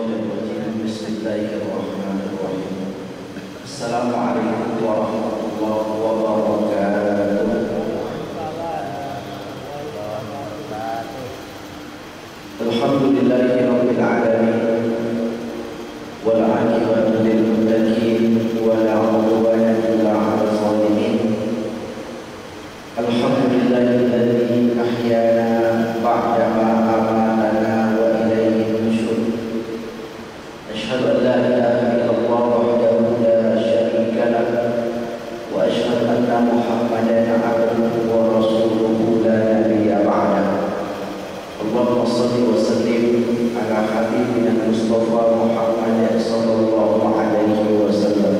Syaitanirrajim. Bismillahirrahmanirrahim. Assalamualaikum warahmatullahi wabarakatuh. Alhamdulillahirabbil alamin wal 'aqibatu lil muttaqin wa la 'udwana illa 'alal zalimin. Alhamdulillahilladzi ahyana ba'da ma amatana wa ilayhi nusyur. Asyhadu an la ilaha illallah wahdahu la syarika lah wa asyhadu anna Muhammadan 'abduhu wa rasuluhu la nabiyya ba'dahu. Allahumma shalli wa sallim ala habibina Mustafa Muhammad sallallahu alaihi wasallam.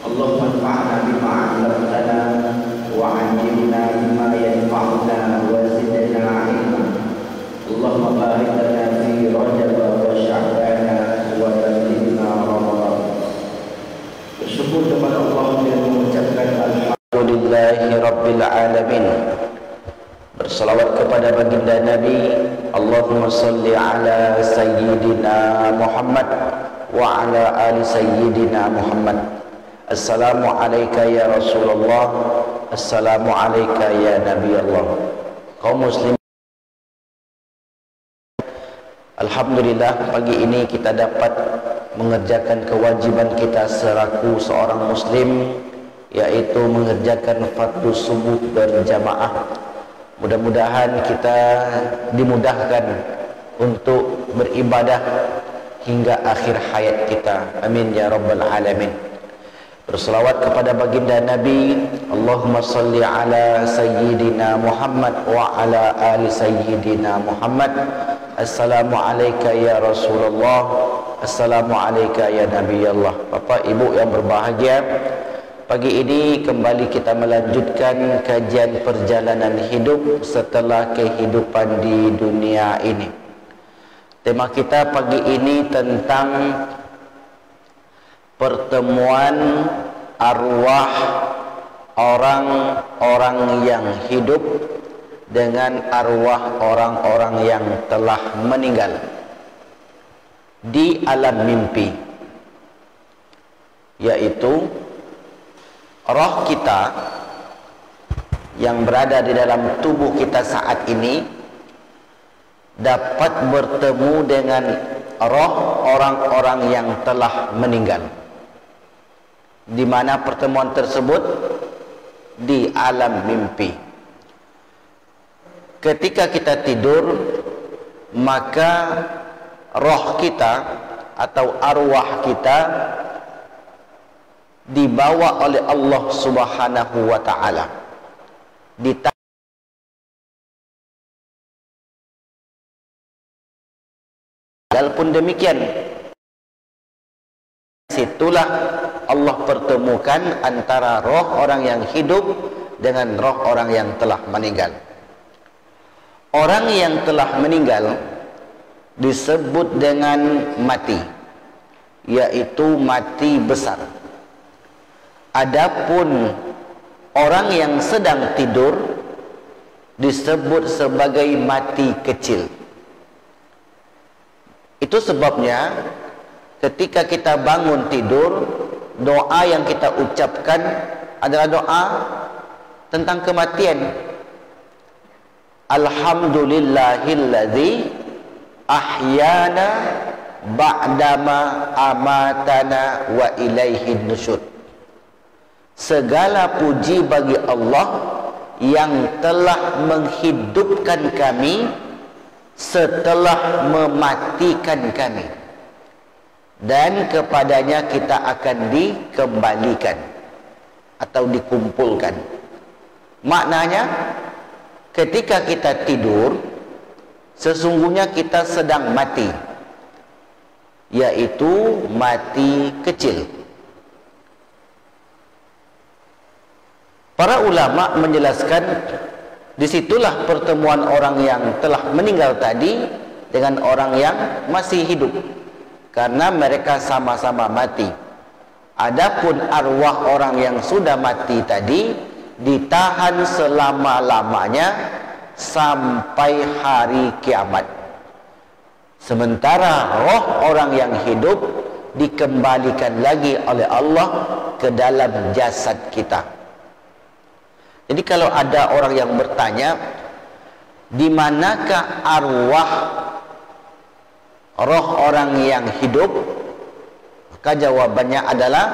Allahumma anfa'na bima 'allamtana wa 'allimna bima yanfa'una wa zidna 'ilma. Allahumma barik lana fi Rajab wa Sya'ban wa ballighna Ramadan. Bersyukur kepada Allah dan mengucapkan alhamdulillahi rabbil alamin. Bersalawat kepada baginda Nabi. Allahumma salli ala sayyidina Muhammad wa ala ali sayyidina Muhammad. Assalamu alayka ya Rasulullah. Assalamu alayka ya Nabi Allah. Kaum muslim, alhamdulillah, pagi ini kita dapat mengerjakan kewajiban kita selaku seorang muslim, yaitu mengerjakan fardu subuh berjamaah. Mudah-mudahan kita dimudahkan untuk beribadah hingga akhir hayat kita. Amin ya rabbal alamin. Berselawat kepada baginda Nabi. Allahumma salli ala sayyidina Muhammad wa ala ali sayyidina Muhammad. Assalamu alayka ya Rasulullah. Assalamu alayka ya Nabi Allah. Bapak Ibu yang berbahagia, pagi ini kembali kita melanjutkan kajian perjalanan hidup setelah kehidupan di dunia ini. Tema kita pagi ini tentang pertemuan arwah orang-orang yang hidup dengan arwah orang-orang yang telah meninggal di alam mimpi, yaitu roh kita yang berada di dalam tubuh kita saat ini dapat bertemu dengan roh orang-orang yang telah meninggal. Di mana pertemuan tersebut? Di alam mimpi. Ketika kita tidur, maka roh kita atau arwah kita dibawa oleh Allah Subhanahu wa ta'ala. Walaupun demikian, situlah Allah pertemukan antara roh orang yang hidup dengan roh orang yang telah meninggal. Orang yang telah meninggal disebut dengan mati, yaitu mati besar. Adapun orang yang sedang tidur disebut sebagai mati kecil. Itu sebabnya ketika kita bangun tidur, doa yang kita ucapkan adalah doa tentang kematian. Alhamdulillahilladzi ahyana ba'dama amatana wa ilaihi nusyur. Segala puji bagi Allah yang telah menghidupkan kami setelah mematikan kami, dan kepadanya kita akan dikembalikan atau dikumpulkan. Maknanya, ketika kita tidur, sesungguhnya kita sedang mati, yaitu mati kecil. Para ulama menjelaskan, disitulah pertemuan orang yang telah meninggal tadi dengan orang yang masih hidup, karena mereka sama-sama mati. Adapun arwah orang yang sudah mati tadi ditahan selama-lamanya sampai hari kiamat. Sementara roh orang yang hidup dikembalikan lagi oleh Allah ke dalam jasad kita. Jadi kalau ada orang yang bertanya, di manakah arwah roh orang yang hidup? Maka jawabannya adalah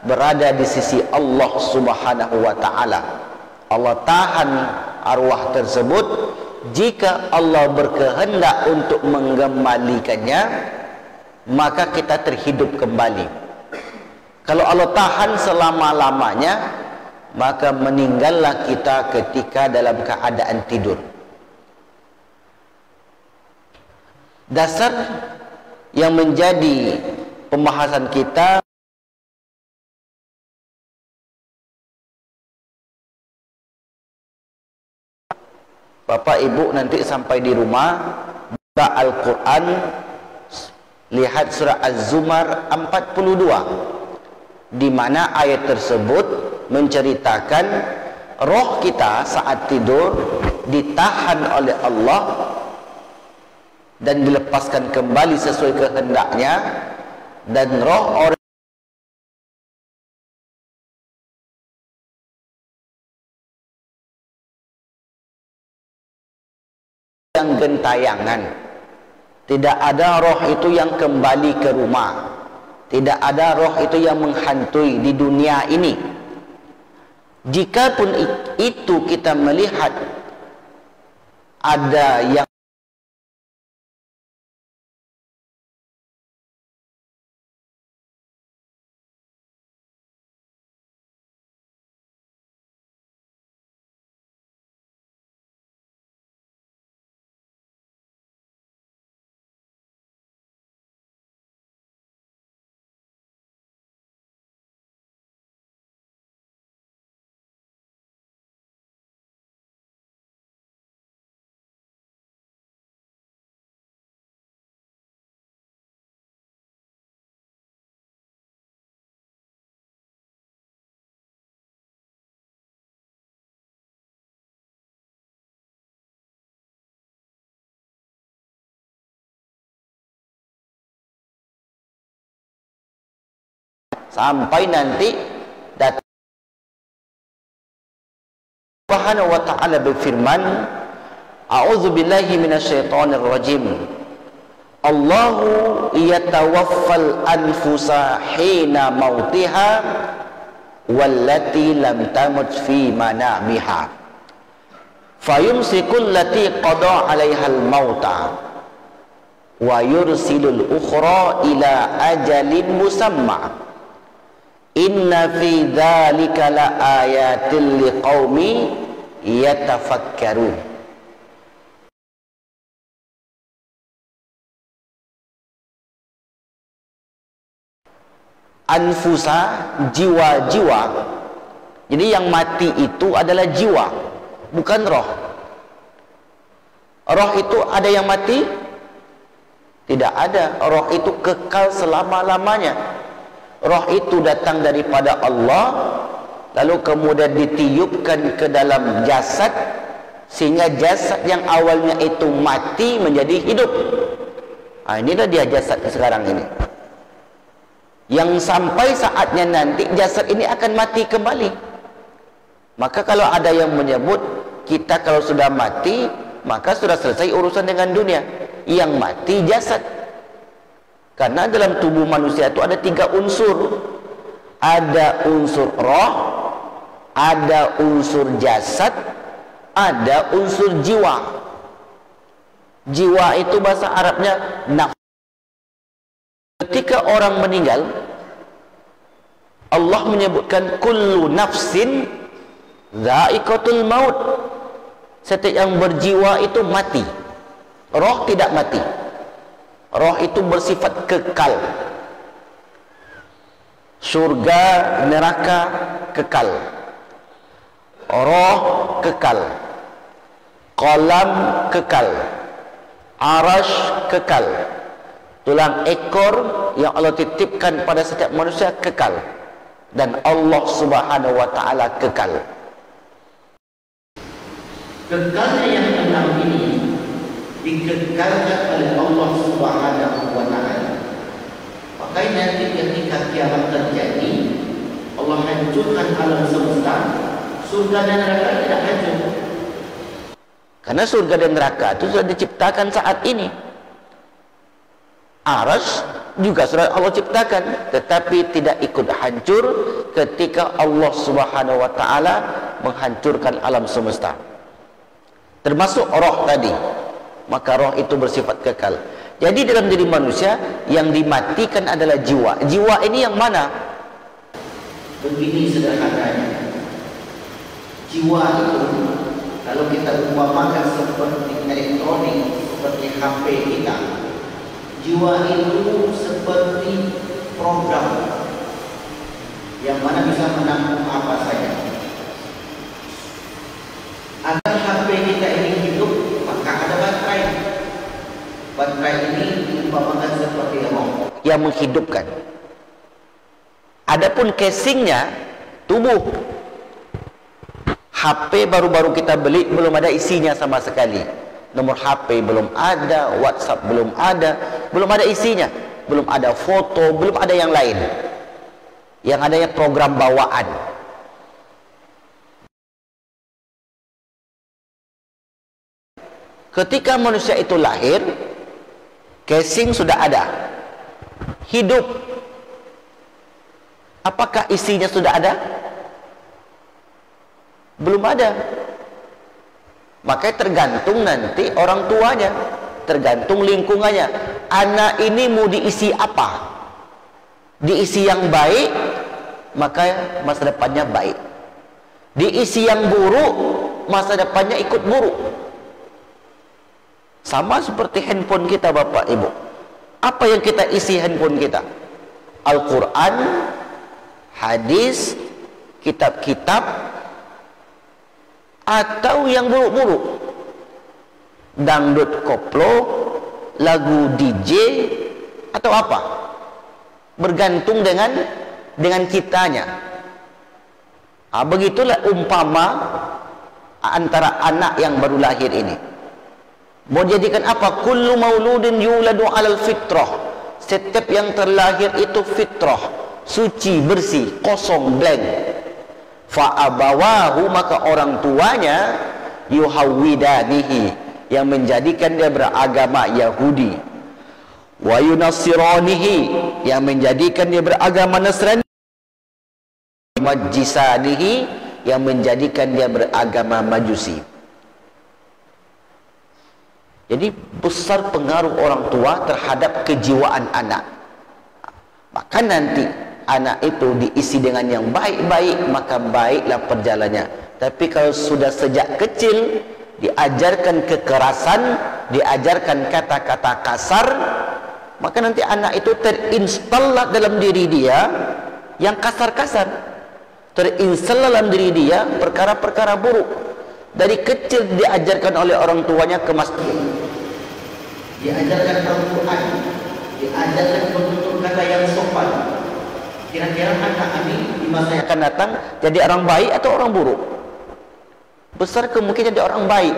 berada di sisi Allah Subhanahu wa taala. Allah tahan arwah tersebut. Jika Allah berkehendak untuk mengembalikannya, maka kita terhidup kembali. Kalau Allah tahan selama-lamanya, maka meninggallah kita ketika dalam keadaan tidur. Dasar yang menjadi pembahasan kita Bapak Ibu nanti sampai di rumah buka Al-Quran, lihat surah Az-Zumar 42, di mana ayat tersebut menceritakan roh kita saat tidur ditahan oleh Allah dan dilepaskan kembali sesuai kehendaknya, dan roh orang yang gentayangan. Tidak ada roh itu yang kembali ke rumah. Tidak ada roh itu yang menghantui di dunia ini. Jikapun itu kita melihat ada yang sampai nanti datang Subhanahu wa ta'ala berfirman, a'udzubillahi minasyaitonir rajim, Allahu yatawaffal anfusa hina mautiha wallati lam tamut fi manamiha fayumsikul lati qada 'alaihal mauta wa yursilul ukhra ila ajalin musamma. Inna fi dzalika la ayatil liqaumi yatafakkarun. Anfusa, jiwa-jiwa. Jadi yang mati itu adalah jiwa, bukan roh. Roh itu ada yang mati? Tidak ada. Roh itu kekal selama-lamanya. Roh itu datang daripada Allah, lalu kemudian ditiupkan ke dalam jasad, sehingga jasad yang awalnya itu mati menjadi hidup. Inilah dia jasad sekarang ini, yang sampai saatnya nanti jasad ini akan mati kembali. Maka kalau ada yang menyebut kita kalau sudah mati maka sudah selesai urusan dengan dunia, yang mati jasad. Karena dalam tubuh manusia itu ada 3 unsur. Ada unsur roh, ada unsur jasad, ada unsur jiwa. Jiwa itu bahasa Arabnya nafs. Ketika orang meninggal, Allah menyebutkan kullu nafsin dha'iqatul maut. Setiap yang berjiwa itu mati. Roh tidak mati. Roh itu bersifat kekal. Surga, neraka kekal. Roh kekal. Qalam kekal. Arash kekal. Tulang ekor yang Allah titipkan pada setiap manusia kekal. Dan Allah Subhanahu wa ta'ala kekal. Kekalnya yang 6 ini dikekalkan oleh Allah Subhanahu kiamat terjadi, Allah hancurkan alam semesta, surga dan neraka tidak hancur. Karena surga dan neraka itu sudah diciptakan saat ini. Arsy juga sudah Allah ciptakan, tetapi tidak ikut hancur ketika Allah Subhanahu wa taala menghancurkan alam semesta. Termasuk roh tadi. Maka roh itu bersifat kekal. Jadi dalam diri manusia yang dimatikan adalah jiwa. Jiwa ini yang mana? Begini sederhananya. Jiwa itu kalau kita umpamakan seperti elektronik, seperti HP kita, jiwa itu seperti program yang mana bisa menampung apa saja. Agar HP kita ini hidup, maka ada baterai. Baterai ini diumpamakan seperti roh yang menghidupkan. Adapun casingnya tubuh. HP baru-baru kita beli belum ada isinya sama sekali. Nomor HP belum ada, WhatsApp belum ada, belum ada isinya, belum ada foto, belum ada yang lain. Yang adanya program bawaan. Ketika manusia itu lahir, casing sudah ada, hidup. Apakah isinya sudah ada? Belum ada. Makanya tergantung nanti orang tuanya, tergantung lingkungannya. Anak ini mau diisi apa? Diisi yang baik, maka masa depannya baik. Diisi yang buruk, masa depannya ikut buruk. Sama seperti handphone kita, Bapak Ibu. Apa yang kita isi handphone kita? Al-Quran, hadis, kitab-kitab, atau yang buruk-buruk, dangdut koplo, lagu DJ, atau apa? Bergantung dengan kitanya. Begitulah umpama antara anak yang baru lahir ini. Mau jadikan apa? Kullu mauludin yuladu alal fitrah. Setiap yang terlahir itu fitrah, suci, bersih, kosong, blank. Fa'abawahu, maka orang tuanya yuhawwidanihi, yang menjadikan dia beragama Yahudi, wa yunassiranihi, yang menjadikan dia beragama Nasrani, majisanihi, yang menjadikan dia beragama Majusi. Jadi besar pengaruh orang tua terhadap kejiwaan anak. Maka nanti anak itu diisi dengan yang baik-baik, maka baiklah perjalanannya. Tapi kalau sudah sejak kecil diajarkan kekerasan, diajarkan kata-kata kasar, maka nanti anak itu terinstal dalam diri dia yang kasar-kasar, terinstal dalam diri dia perkara-perkara buruk. Dari kecil diajarkan oleh orang tuanya ke masjid, diajarkan Al-Quran, diajarkan penutur kata yang sopan. Kira-kira anak ini di masa yang akan datang jadi orang baik atau orang buruk? Besar kemungkinan jadi orang baik.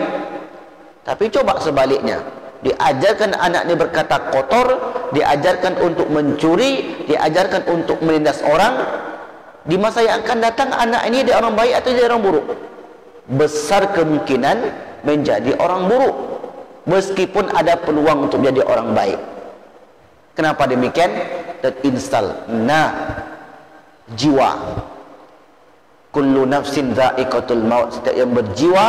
Tapi coba sebaliknya, diajarkan anak ini berkata kotor, diajarkan untuk mencuri, diajarkan untuk menindas orang. Di masa yang akan datang anak ini jadi orang baik atau jadi orang buruk? Besar kemungkinan menjadi orang buruk, meskipun ada peluang untuk jadi orang baik. Kenapa demikian? Terinstal. Nah, jiwa, kullu nafsin dha'iqatul maut, setiap yang berjiwa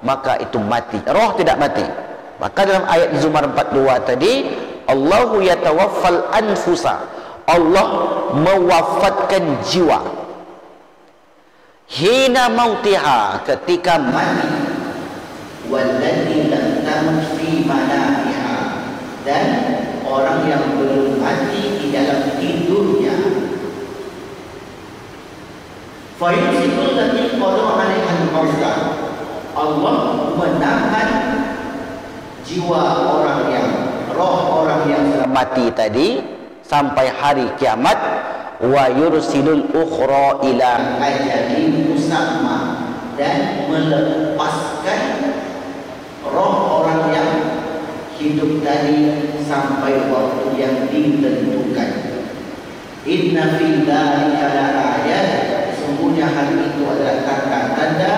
maka itu mati. Roh tidak mati. Maka dalam ayat Zumar 42 tadi, Allahu yatawaffal anfusa, Allah mewafatkan jiwa hina mautiha, ketika mati, walladzi lam tamut fi manamiha, dan orang yang belum mati di dalam tidurnya. Fayumsikul lati qada 'alaiha al-mauta, Allah menahan jiwa orang yang, roh orang yang mati tadi sampai hari kiamat. Wa yursilul ukhra ila ajalin musamma, dan melepaskan roh orang yang hidup tadi sampai waktu yang ditentukan. Inna fi dzalika laayat, sesungguhnya hal itu adalah tanda-tanda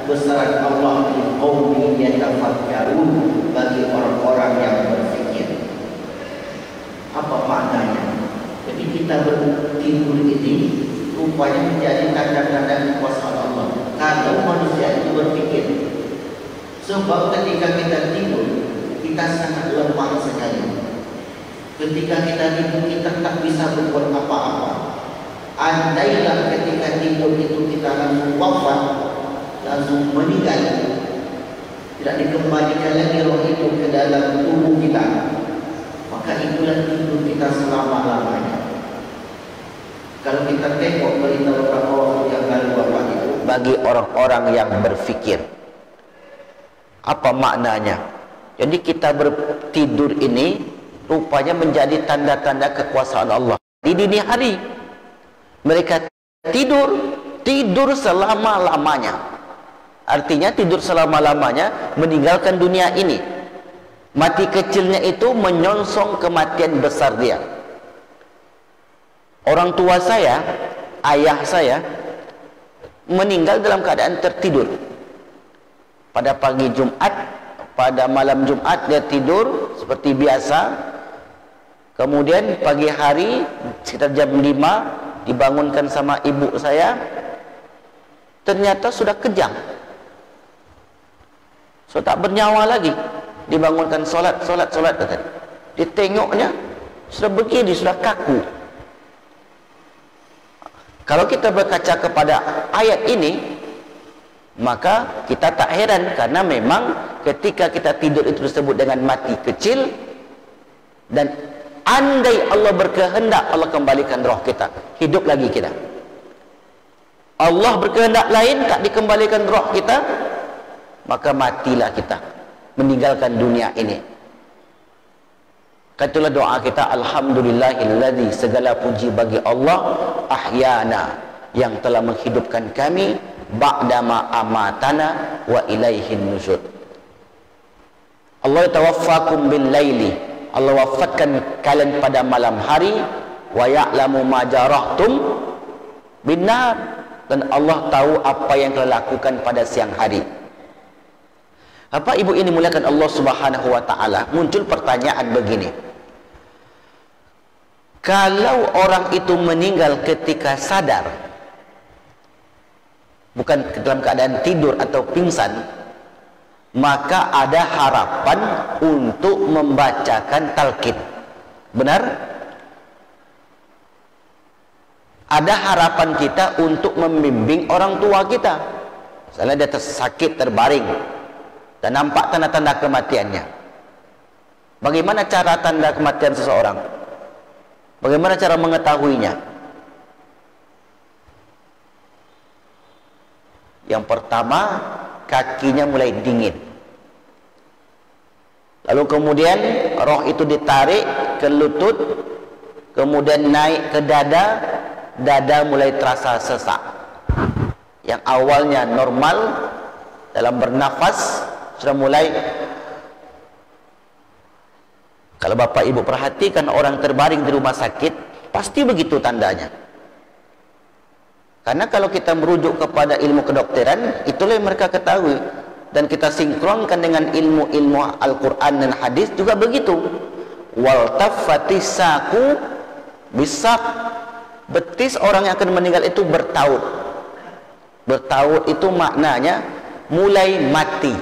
kebesaran Allah li qaumin yatafakkarun, bagi orang-orang yang berfikir. Apa maknanya? Jadi kita bertidur ini rupanya menjadi tanda-tanda kekuasaan Allah kalau manusia itu berfikir. Sebab ketika kita tidur, kita sangat lemah sekali. Ketika kita tidur, kita tak bisa berbuat apa-apa. Andailah ketika tidur itu kita langsung wafat, langsung meninggal, tidak dikembalikan lagi roh itu ke dalam tubuh kita, maka itulah tidur kita selama-lamanya. Kalau kita tengok berita beberapa waktu yang lalu Bapak itu, bagi orang-orang yang berfikir, apa maknanya? Jadi kita bertidur ini rupanya menjadi tanda-tanda kekuasaan Allah. Di dini hari mereka tidur selama-lamanya. Artinya tidur selama-lamanya, meninggalkan dunia ini. Mati kecilnya itu menyongsong kematian besar dia. Orang tua saya, ayah saya, meninggal dalam keadaan tertidur. Pada pagi Jumat, pada malam Jumat dia tidur seperti biasa. Kemudian pagi hari sekitar jam 5 dibangunkan sama ibu saya. Ternyata sudah kejang, sudah tak bernyawa lagi. Dibangunkan solat kata. Ditengoknya sudah begini, sudah kaku. Kalau kita berkaca kepada ayat ini, maka kita tak heran, karena memang ketika kita tidur itu disebut dengan mati kecil. Dan andai Allah berkehendak, Allah kembalikan roh kita, hidup lagi kita. Allah berkehendak lain, tak dikembalikan roh kita, maka matilah kita, meninggalkan dunia ini. Katalah doa kita, alhamdulillahilladzi, segala puji bagi Allah, ahyana, yang telah menghidupkan kami, ba'dama amatana wa ilaihin nusyur. Allah tawaffakum bil laili, Allah wafatkan kalian pada malam hari, wa ya'lamu ma jarahtum bin nahar, dan Allah tahu apa yang kalian lakukan pada siang hari. Bapak Ibu ini muliakan Allah Subhanahu wa taala, muncul pertanyaan begini. Kalau orang itu meninggal ketika sadar, bukan dalam keadaan tidur atau pingsan, maka ada harapan untuk membacakan talqin. Benar? Ada harapan kita untuk membimbing orang tua kita. Misalnya dia sakit, terbaring, dan nampak tanda-tanda kematiannya. Bagaimana cara tanda kematian seseorang? Bagaimana cara mengetahuinya? Yang pertama, kakinya mulai dingin. Lalu kemudian roh itu ditarik ke lutut, kemudian naik ke dada, dada mulai terasa sesak. Yang awalnya normal dalam bernafas sudah mulai. Kalau Bapak Ibu perhatikan orang terbaring di rumah sakit, pasti begitu tandanya. Karena kalau kita merujuk kepada ilmu kedokteran, itulah yang mereka ketahui. Dan kita sinkronkan dengan ilmu-ilmu Al-Quran dan hadis juga begitu. Wal taffatis saku bisaq, betis orang yang akan meninggal itu bertaut. Bertaut itu maknanya mulai mati.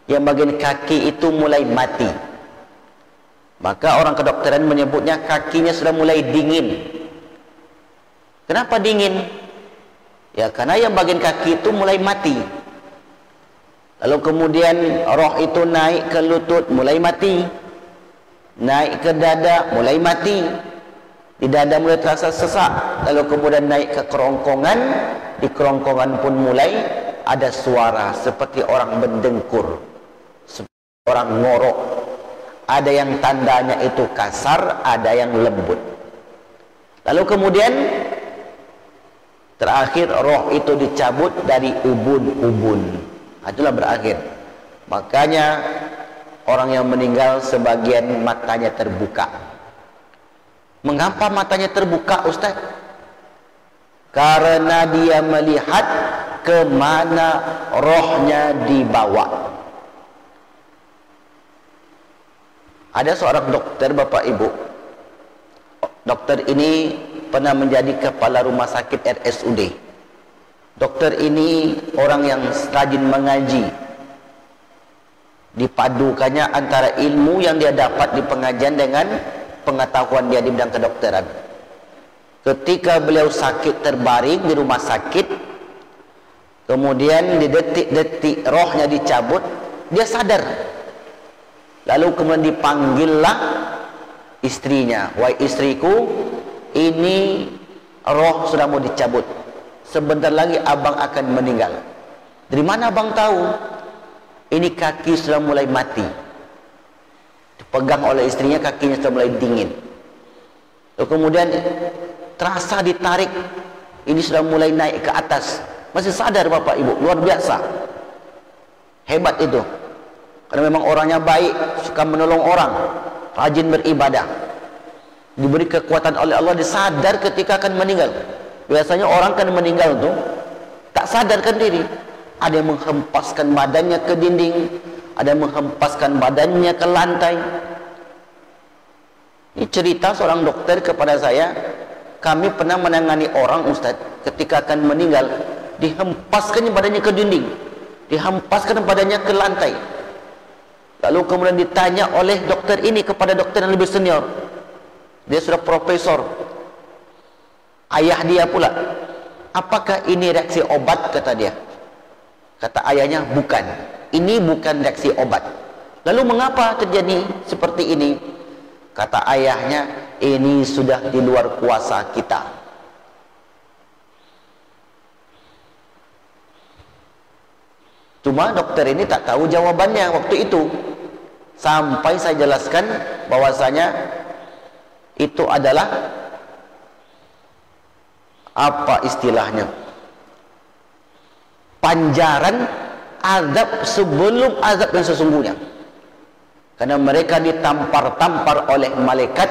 Yang bagian kaki itu mulai mati. Maka orang kedokteran menyebutnya kakinya sudah mulai dingin. Kenapa dingin? Ya karena yang bagian kaki itu mulai mati. Lalu kemudian roh itu naik ke lutut, mulai mati. Naik ke dada, mulai mati. Di dada mulai terasa sesak. Lalu kemudian naik ke kerongkongan. Di kerongkongan pun mulai ada suara seperti orang mendengkur, seperti orang ngorok. Ada yang tandanya itu kasar, ada yang lembut. Lalu kemudian terakhir roh itu dicabut dari ubun-ubun. Itulah berakhir. Makanya orang yang meninggal sebagian matanya terbuka. Mengapa matanya terbuka, Ustaz? Karena dia melihat kemana rohnya dibawa. Ada seorang dokter, Bapak Ibu. Dokter ini pernah menjadi kepala rumah sakit RSUD. Dokter ini orang yang rajin mengaji. Dipadukannya antara ilmu yang dia dapat di pengajian dengan pengetahuan dia di bidang kedokteran. Ketika beliau sakit terbaring di rumah sakit, kemudian di detik-detik rohnya dicabut, dia sadar. Lalu kemudian dipanggillah istrinya, "Wahai istriku, ini roh sudah mau dicabut. Sebentar lagi abang akan meninggal." "Dari mana abang tahu?" "Ini kaki sudah mulai mati." Dipegang oleh istrinya, kakinya sudah mulai dingin. Lalu kemudian terasa ditarik, ini sudah mulai naik ke atas. Masih sadar, Bapak Ibu, luar biasa. Hebat itu. Karena memang orangnya baik, suka menolong orang, rajin beribadah. Diberi kekuatan oleh Allah, disadar ketika akan meninggal. Biasanya orang kan meninggal tuh tak sadarkan diri. Ada yang menghempaskan badannya ke dinding, ada yang menghempaskan badannya ke lantai. Ini cerita seorang dokter kepada saya. Kami pernah menangani orang, Ustaz, ketika akan meninggal, dihempaskannya badannya ke dinding, dihempaskan badannya ke lantai. Lalu kemudian ditanya oleh dokter ini kepada dokter yang lebih senior. Dia sudah profesor. Ayah dia pula. "Apakah ini reaksi obat?" kata dia. Kata ayahnya, "Bukan. Ini bukan reaksi obat." "Lalu mengapa terjadi seperti ini?" Kata ayahnya, "Ini sudah di luar kuasa kita." Cuma dokter ini tak tahu jawabannya waktu itu. Sampai saya jelaskan bahwasanya itu adalah apa istilahnya, panjaran azab sebelum azab yang sesungguhnya. Karena mereka ditampar-tampar oleh malaikat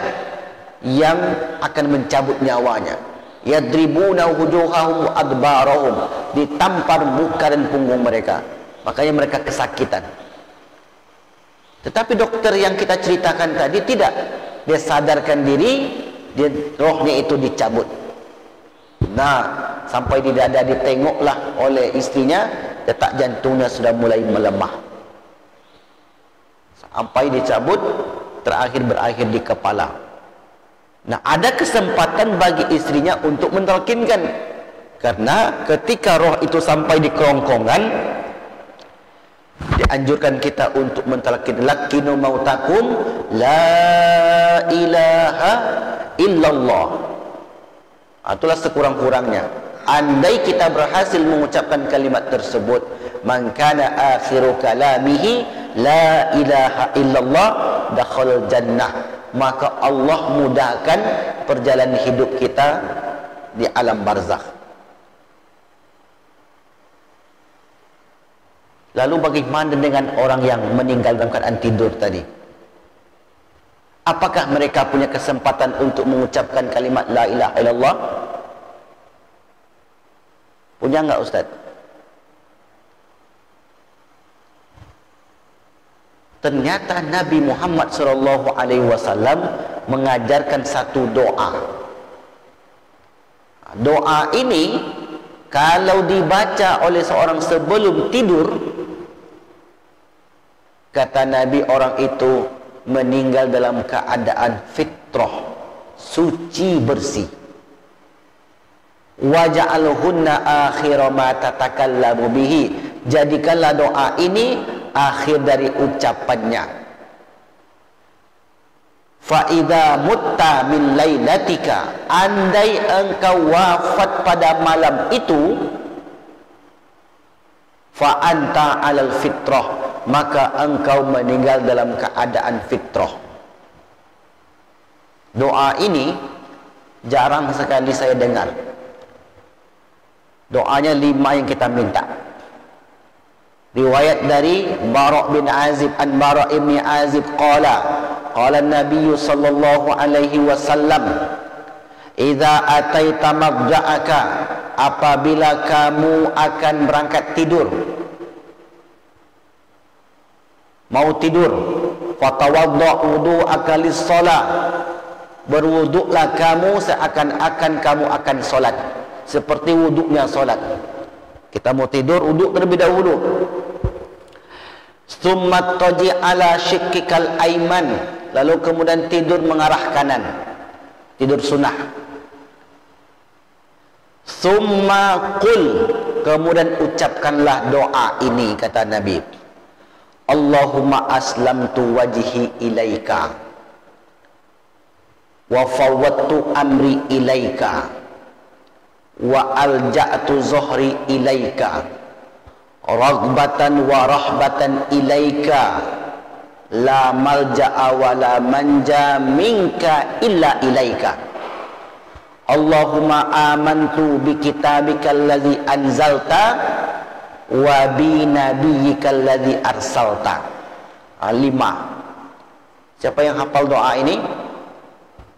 yang akan mencabut nyawanya. Yadribuna wujuhahum wa adbarahum, ditampar muka dan punggung mereka. Makanya mereka kesakitan. Tetapi dokter yang kita ceritakan tadi tidak. Dia sadarkan diri, dia rohnya itu dicabut. Nah, sampai di dada ditengoklah oleh istrinya, detak jantungnya sudah mulai melemah. Sampai dicabut, terakhir berakhir di kepala. Nah, ada kesempatan bagi istrinya untuk mentalkinkan. Karena ketika roh itu sampai di kerongkongan, dianjurkan kita untuk mentalkin, "Lakinu mautakum la ilaha illallah." Itulah sekurang-kurangnya. Andai kita berhasil mengucapkan kalimat tersebut, "Man kana akhiru kalamihi la ilaha illallah dakhalal jannah," maka Allah mudahkan perjalanan hidup kita di alam barzakh. Lalu bagaimana dengan orang yang meninggal dalam keadaan tidur tadi? Apakah mereka punya kesempatan untuk mengucapkan kalimat la ilaha illallah? Punya enggak, Ustaz? Ternyata Nabi Muhammad SAW mengajarkan satu doa. Doa ini kalau dibaca oleh seorang sebelum tidur, kata Nabi, orang itu meninggal dalam keadaan fitrah, suci bersih. Waja'alhunna akhira ma tatakallamu bihi, jadikanlah doa ini akhir dari ucapannya. Fa idza mutta min lailatika, andai engkau wafat pada malam itu, fa anta alal fitrah, maka engkau meninggal dalam keadaan fitrah. Doa ini jarang sekali saya dengar. Doanya 5 yang kita minta. Riwayat dari Bara' bin Azib, an Bara' ibn Azib qala qala an-nabiy sallallahu alaihi wasallam, idza ataita madja'aka, apabila kamu akan berangkat tidur, mau tidur, fatawadda wudu'aka lis-shalah, berwuduklah kamu seakan-akan kamu akan solat, seperti wuduknya solat. Kita mau tidur, wuduk terlebih dahulu. Summa taji ala shikkikal aiman, lalu kemudian tidur mengarah kanan, tidur sunnah. Summa qul, kemudian ucapkanlah doa ini, kata Nabi, Allahumma aslamtu wajhi ilaika wa fawwadtu amri ilaika wa alja'tu zuhri ilaika raghbatan wa rahbatan ilaika la malja'a wa la manja minka illa ilaika. Allahumma amantu bi kitabika alladhi anzalta wa bi nabiyyika alladhi arsalta. 5. Siapa yang hafal doa ini?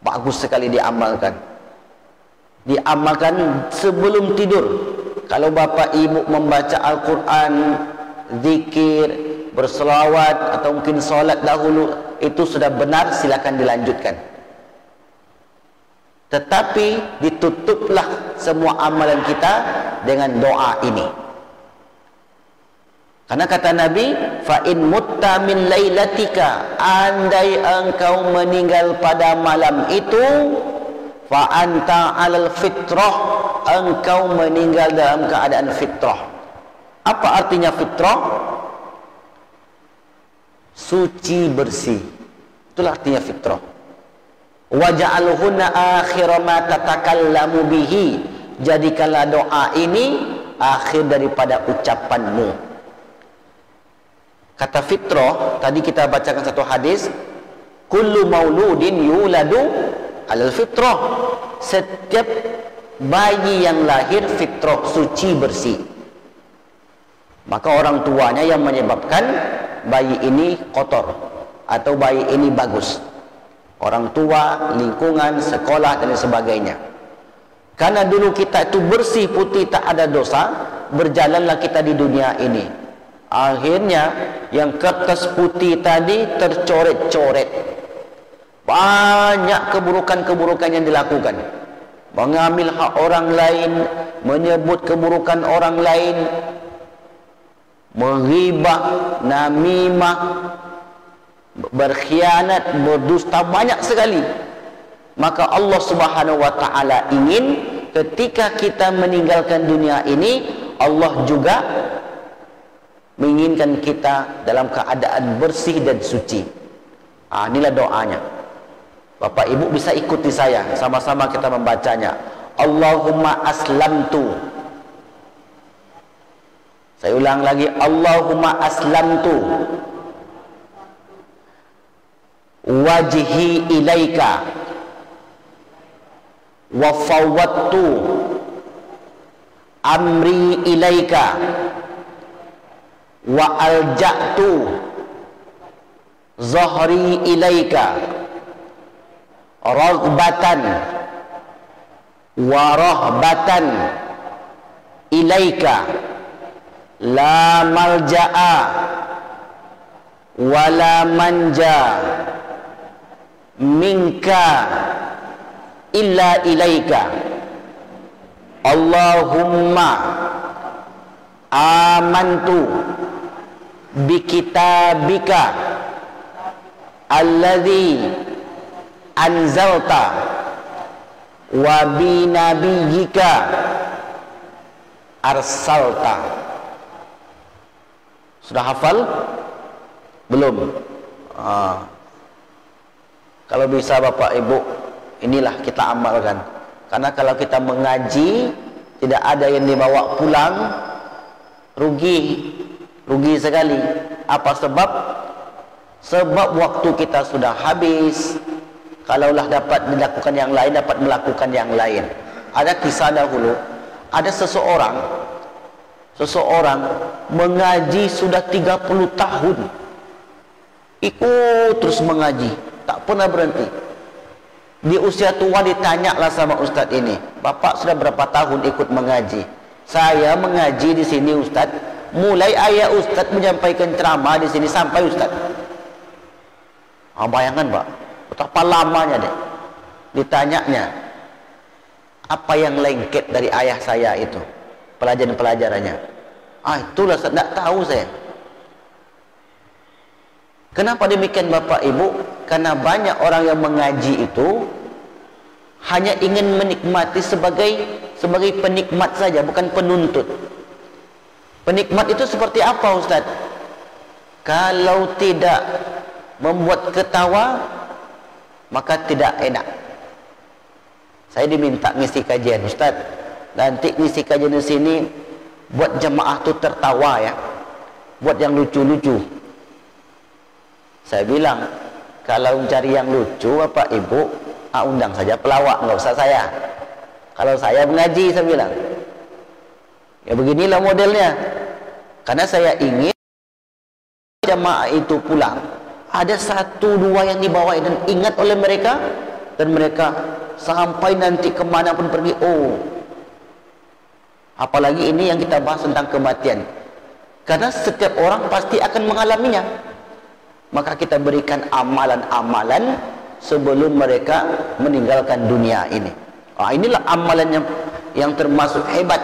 Bagus sekali diamalkan. Diamalkan sebelum tidur. Kalau bapak ibu membaca Al-Quran, zikir, berselawat atau mungkin solat dahulu, itu sudah benar, silakan dilanjutkan. Tetapi ditutuplah semua amalan kita dengan doa ini. Karena kata Nabi, fa in mutta min lailatika, andai engkau meninggal pada malam itu, fa anta alal fitrah, engkau meninggal dalam keadaan fitrah. Apa artinya fitrah? Suci, bersih. Itulah artinya fitrah. Waja'alhunna akhira ma tatakallamu bihi, jadikanlah doa ini akhir daripada ucapanmu. Kata fitrah, tadi kita bacakan satu hadis, kullu mauludin yuladu alal fitrah, setiap bayi yang lahir fitrah, suci, bersih. Maka orang tuanya yang menyebabkan bayi ini kotor atau bayi ini bagus. Orang tua, lingkungan, sekolah dan sebagainya. Karena dulu kita itu bersih, putih, tak ada dosa, berjalanlah kita di dunia ini. Akhirnya yang kertas putih tadi tercoret-coret. Banyak keburukan-keburukan yang dilakukan. Mengambil hak orang lain, menyebut keburukan orang lain, menghibah, namimah, berkhianat, berdusta, banyak sekali. Maka Allah Subhanahu wa taala ingin ketika kita meninggalkan dunia ini, Allah juga menginginkan kita dalam keadaan bersih dan suci. Inilah doanya. Bapak ibu bisa ikuti saya, sama-sama kita membacanya. Allahumma aslamtu. Saya ulang lagi, Allahumma aslamtu wajhi ilaika wa fawwadtu amri ilaika wa alja'tu zuhri ilaika raghbatan wa rahbatan ilaika la malja'a wa la manja minka illa ilaika. Allahumma amantu bi kitabika alladzi anzalta wa bi nabiyyika arsalta. Sudah hafal? Belum? Kalau bisa Bapak Ibu, inilah kita amalkan. Karena kalau kita mengaji tidak ada yang dibawa pulang, rugi sekali. Apa sebab? Sebab waktu kita sudah habis. Kalaulah dapat dilakukan yang lain, dapat melakukan yang lain. Ada kisah dahulu, ada seseorang mengaji sudah 30 tahun, ikut terus mengaji, tak pernah berhenti. Di usia tua ditanyalah sama Ustadz ini, Bapak sudah berapa tahun ikut mengaji? Saya mengaji di sini Ustadz, mulai ayah Ustadz menyampaikan ceramah di sini sampai Ustadz. Bayangkan Pak, betapa lamanya deh. Ditanyanya, apa yang lengket dari ayah saya itu? Pelajaran-pelajarannya. Itulah tidak tahu saya. Kenapa demikian Bapak Ibu? Karena banyak orang yang mengaji itu hanya ingin menikmati sebagai penikmat saja, bukan penuntut. Penikmat itu seperti apa Ustaz? Kalau tidak membuat ketawa, maka tidak enak. Saya diminta ngisi kajian, Ustaz. Nanti ngisi kajian di sini buat jemaah tuh tertawa ya, buat yang lucu-lucu. Saya bilang, kalau mencari yang lucu Bapak Ibu, undang saja pelawak, nggak usah saya. Kalau saya mengaji, saya bilang, ya beginilah modelnya. Karena saya ingin jemaah itu pulang, ada satu dua yang dibawa dan ingat oleh mereka, dan mereka sampai nanti kemana pun pergi. Apalagi ini yang kita bahas tentang kematian, karena setiap orang pasti akan mengalaminya. Maka kita berikan amalan-amalan sebelum mereka meninggalkan dunia ini. Inilah amalan yang termasuk hebat.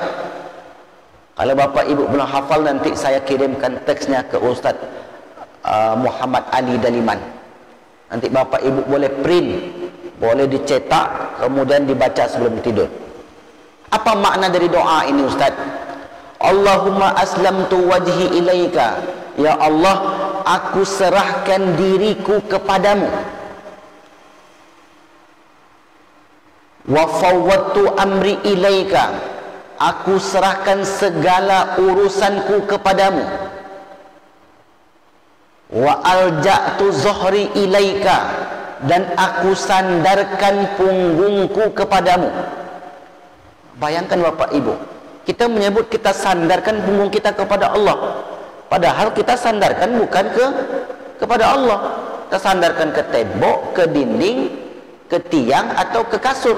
Kalau Bapak Ibu belum hafal, nanti saya kirimkan teksnya ke Ustadz Muhammad Ali Daliman. Nanti Bapak Ibu boleh print, boleh dicetak, kemudian dibaca sebelum tidur. Apa makna dari doa ini Ustadz? Allahumma aslamtu wajhi ilaika. Ya Allah, aku serahkan diriku kepadamu. Wa fawwadtu amri ilaika. Aku serahkan segala urusanku kepadamu. Wa alja'tu zuhri ilaika. Dan aku sandarkan punggungku kepadamu. Bayangkan Bapak Ibu, kita menyebut kita sandarkan punggung kita kepada Allah, padahal kita sandarkan bukan kepada Allah. Kita sandarkan ke tembok, ke dinding, ke tiang, atau ke kasur.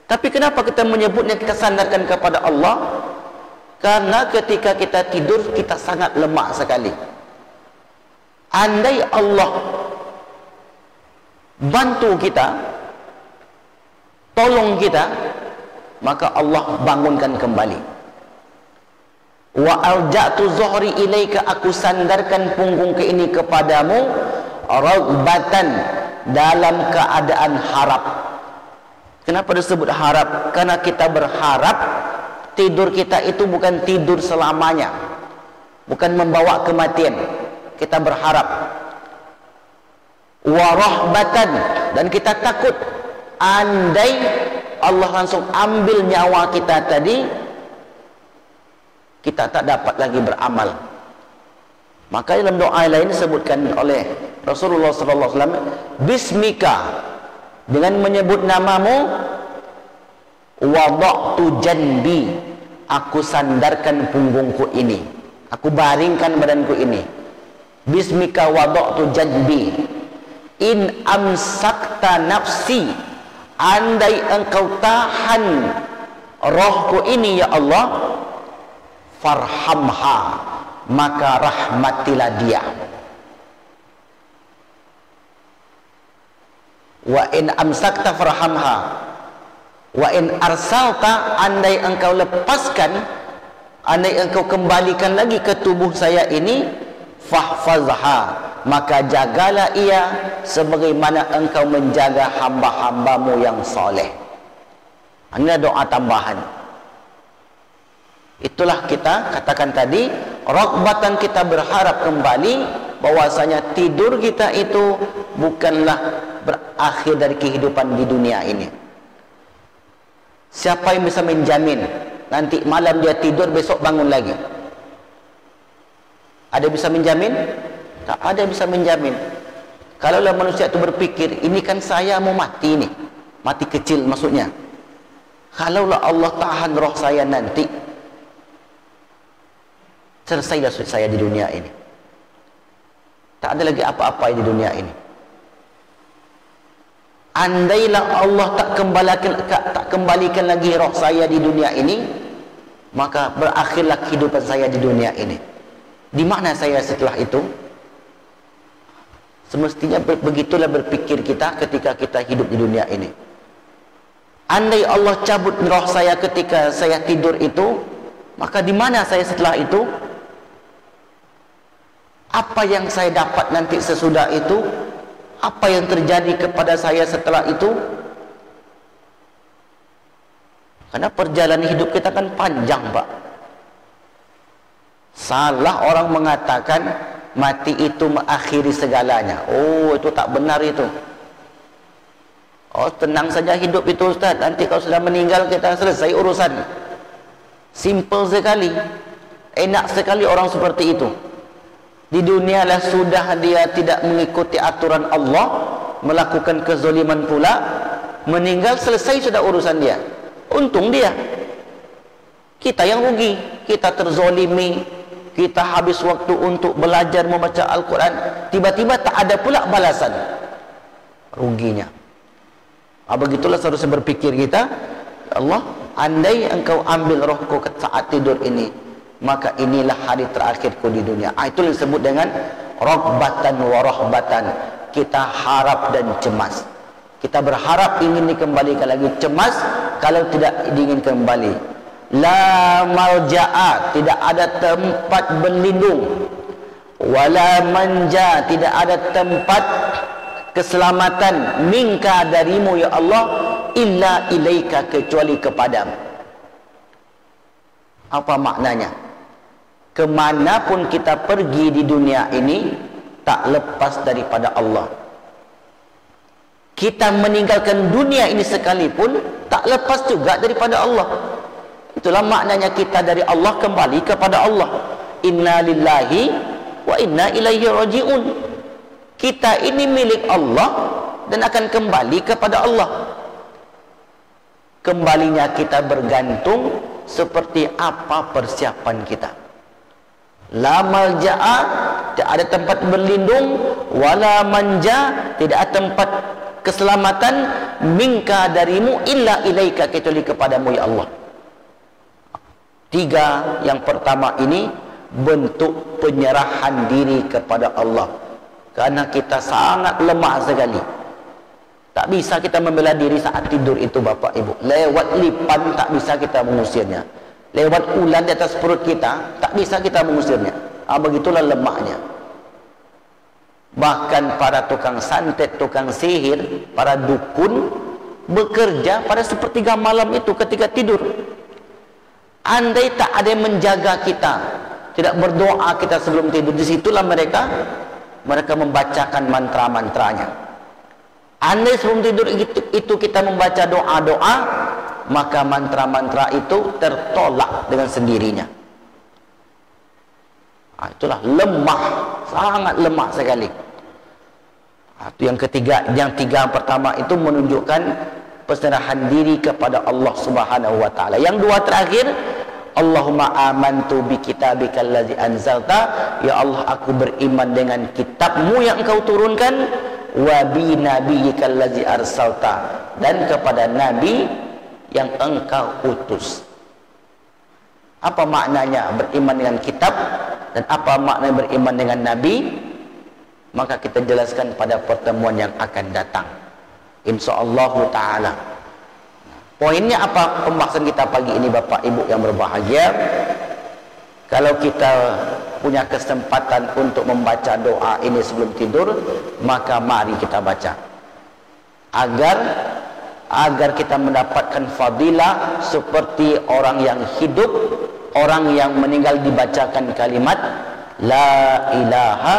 Tapi kenapa kita menyebutnya kita sandarkan kepada Allah? Karena ketika kita tidur, kita sangat lemah sekali. Andai Allah bantu kita, tolong kita, maka Allah bangunkan kembali. Wa alja'tu zuhri ilaika, aku sandarkan punggungku ini kepadamu, raghbatan, dalam keadaan harap. Kenapa disebut harap? Karena kita berharap tidur kita itu bukan tidur selamanya, bukan membawa kematian. Kita berharap. Wa rahbatan, dan kita takut andai Allah langsung ambil nyawa kita tadi, kita tak dapat lagi beramal. Maka dalam doa lain disebutkan oleh Rasulullah SAW, bismika, dengan menyebut namamu, wada'tu janbi, aku sandarkan punggungku ini, aku baringkan badanku ini. Bismika wada'tu janbi, in amsakta nafsi, andai engkau tahan rohku ini ya Allah, farhamha, maka rahmatilah dia. Wa in amsakta farhamha, wa in arsalta, andai engkau lepaskan, andai engkau kembalikan lagi ke tubuh saya ini, fahfazha, maka jagalah ia sebagaimana engkau menjaga hamba-hambamu yang soleh. Ini doa tambahan. Itulah kita katakan tadi, raghbatan, kita berharap kembali bahwasanya tidur kita itu bukanlah berakhir dari kehidupan di dunia ini. Siapa yang bisa menjamin nanti malam dia tidur, besok bangun lagi? Ada bisa menjamin? Tak ada bisa menjamin. Kalaulah manusia itu berpikir, ini kan saya mau mati nih, mati kecil maksudnya. Kalaulah Allah tahan roh saya nanti, selesailah saya di dunia ini. Tak ada lagi apa-apa di dunia ini. andailah Allah tak kembalikan lagi roh saya di dunia ini, maka berakhirlah kehidupan saya di dunia ini. Di mana saya setelah itu? Semestinya begitulah berpikir kita ketika kita hidup di dunia ini. Andai Allah cabut roh saya ketika saya tidur itu, maka di mana saya setelah itu? Apa yang saya dapat nanti sesudah itu? Apa yang terjadi kepada saya setelah itu? Karena perjalanan hidup kita kan panjang, Pak. Salah orang mengatakan mati itu mengakhiri segalanya. Oh, itu tak benar itu. Oh, tenang saja hidup itu, Ustaz. Nanti kalau sudah meninggal kita selesai urusan. Simple sekali. Enak sekali orang seperti itu. Di dunia lah sudah dia tidak mengikuti aturan Allah, melakukan kezaliman pula, meninggal selesai sudah urusan dia. Untung dia. Kita yang rugi, kita terzolimi, kita habis waktu untuk belajar membaca Al-Quran, tiba-tiba tak ada pula balasan. Ruginya. Begitulah seharusnya berpikir kita. Ya Allah, andai engkau ambil rohku saat tidur ini, maka inilah hari terakhirku di dunia. Itu yang disebut dengan raghbatan wa rahbatan. Kita harap dan cemas. Kita berharap ingin dikembalikan lagi, cemas kalau tidak ingin kembali. La malja'a, tidak ada tempat berlindung. Wala manja, tidak ada tempat keselamatan minka darimu ya Allah, illa ilaika, kecuali kepadamu. Apa maknanya? Kemanapun kita pergi di dunia ini, tak lepas daripada Allah. Kita meninggalkan dunia ini sekalipun, tak lepas juga daripada Allah. Itulah maknanya kita dari Allah kembali kepada Allah. Inna lillahi wa inna ilaihi raji'un. Kita ini milik Allah dan akan kembali kepada Allah. Kembalinya kita bergantung seperti apa persiapan kita. La malja'a, tidak ada tempat berlindung. Wala manja, tidak ada tempat keselamatan minka darimu, illa ilaika, kecuali kepadamu ya Allah. Tiga, yang pertama ini bentuk penyerahan diri kepada Allah. Karena kita sangat lemah sekali. Tak bisa kita membela diri saat tidur itu, Bapak Ibu. Lewat lipan tak bisa kita mengusirnya. Lewat ular di atas perut kita tak bisa kita mengusirnya. Begitulah lemahnya. Bahkan para tukang santet, tukang sihir, para dukun bekerja pada sepertiga malam itu ketika tidur. Andai tak ada yang menjaga kita, tidak berdoa kita sebelum tidur, disitulah mereka membacakan mantra-mantranya. Andai sebelum tidur itu kita membaca doa-doa, maka mantra-mantra itu tertolak dengan sendirinya. Itulah lemah, sangat lemah sekali. Itu yang ketiga. Yang pertama itu menunjukkan penyerahan diri kepada Allah Subhanahu wa taala. Yang dua terakhir, Allahumma amantu bi kitabikal ladzi anzalta, ya Allah aku beriman dengan kitabmu yang engkau turunkan, wa bi nabiyyikal ladzi arsalta, dan kepada nabi yang engkau utus. Apa maknanya beriman dengan kitab dan apa maknanya beriman dengan nabi? Maka kita jelaskan pada pertemuan yang akan datang, insyaallah taala. Poinnya apa pembahasan kita pagi ini, Bapak Ibu yang berbahagia? Kalau kita punya kesempatan untuk membaca doa ini sebelum tidur, maka mari kita baca agar kita mendapatkan fadilah seperti orang yang hidup, orang yang meninggal dibacakan kalimat la ilaha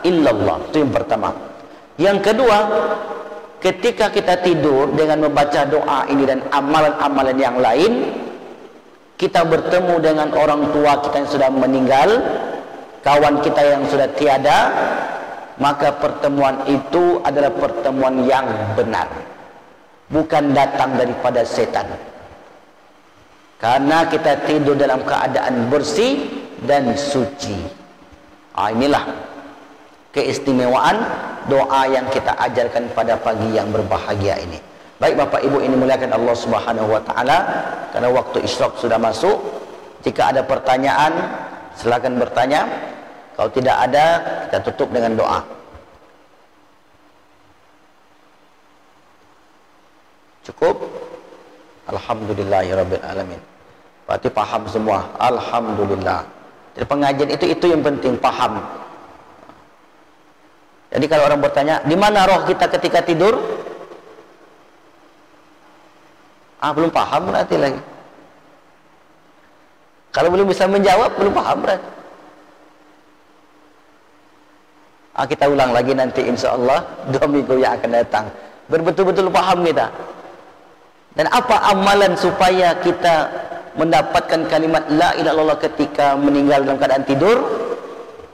illallah. Itu yang pertama. Yang kedua, ketika kita tidur dengan membaca doa ini dan amalan-amalan yang lain, kita bertemu dengan orang tua kita yang sudah meninggal, kawan kita yang sudah tiada, maka pertemuan itu adalah pertemuan yang benar, bukan datang daripada setan. Karena kita tidur dalam keadaan bersih dan suci. Inilah keistimewaan doa yang kita ajarkan pada pagi yang berbahagia ini. Baik Bapak Ibu ini muliakan Allah Subhanahu wa taala, karena waktu isyraq sudah masuk. Jika ada pertanyaan silakan bertanya. Kalau tidak ada, kita tutup dengan doa. Cukup? Alhamdulillahirabbil alamin. Berarti paham semua. Alhamdulillah. Jadi pengajian itu yang penting, paham. Jadi kalau orang bertanya, di mana roh kita ketika tidur? Belum paham berarti lagi. Kalau belum bisa menjawab, belum paham berarti. Kita ulang lagi nanti insyaallah 2 minggu yang akan datang. Betul-betul paham kita. Dan apa amalan supaya kita mendapatkan kalimat la ilaha illallah ketika meninggal dalam keadaan tidur?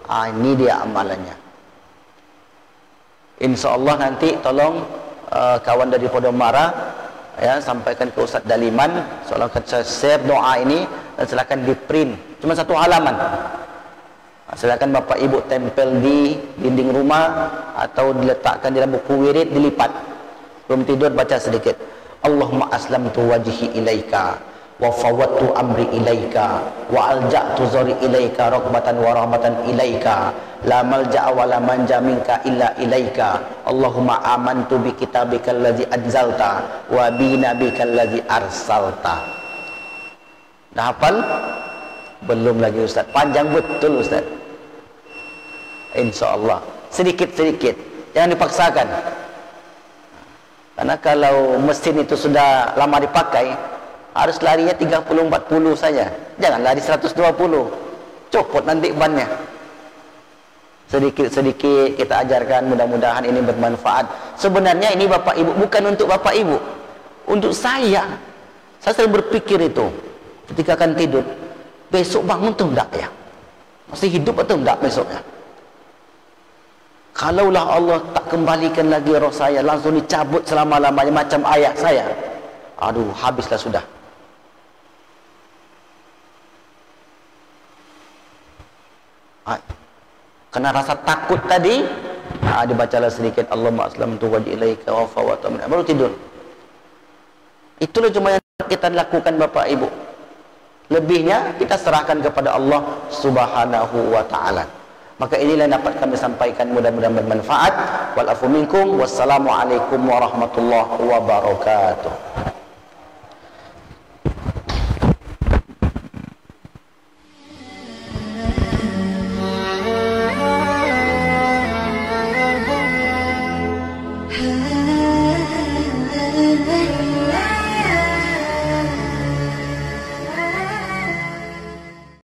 Ini dia amalannya. Insyaallah nanti tolong kawan dari Podomara ya sampaikan ke Ustaz Daliman, soalnya saya share doa ini dan silakan di print. Cuma 1 halaman. Silakan Bapak Ibu tempel di dinding rumah atau diletakkan di dalam buku wirid, dilipat. Belum tidur baca sedikit. Allahumma aslamtu wajhi ilaika wa fawwadtu amri ilaika wa alja'tu zari ilaika raghbatan wa rahmatan ilaika la malja'a wa la manja minka illa ilaika. Allahumma amantu bi kitabikal ladzi anzalta wa bi nabikal ladzi arsalta. Dah hafal? Belum lagi Ustaz. Panjang betul Ustaz. InsyaAllah sedikit-sedikit, jangan dipaksakan. Karena kalau mesin itu sudah lama dipakai, harus larinya 30-40 saja. Jangan lari 120, copot nanti bannya. Sedikit-sedikit kita ajarkan, mudah-mudahan ini bermanfaat. Sebenarnya ini Bapak Ibu bukan untuk Bapak Ibu, untuk saya. Saya selalu berpikir itu ketika akan tidur, besok bangun tuh enggak ya? Masih hidup atau enggak besoknya? Kalaulah Allah tak kembalikan lagi roh saya, langsung dicabut selama-lamanya macam ayah saya, aduh habislah sudah. Kena rasa takut tadi, dibacalah sedikit Allahumma aslamtu wajhi ilaika wa fawwadtu amri, baru tidur. Itulah cuma yang kita lakukan Bapak Ibu. Lebihnya kita serahkan kepada Allah Subhanahu wa taala. Maka inilah yang dapat kami sampaikan, mudah-mudahan bermanfaat. Wal afu minkum, wassalamu alaikum warahmatullahi wabarakatuh.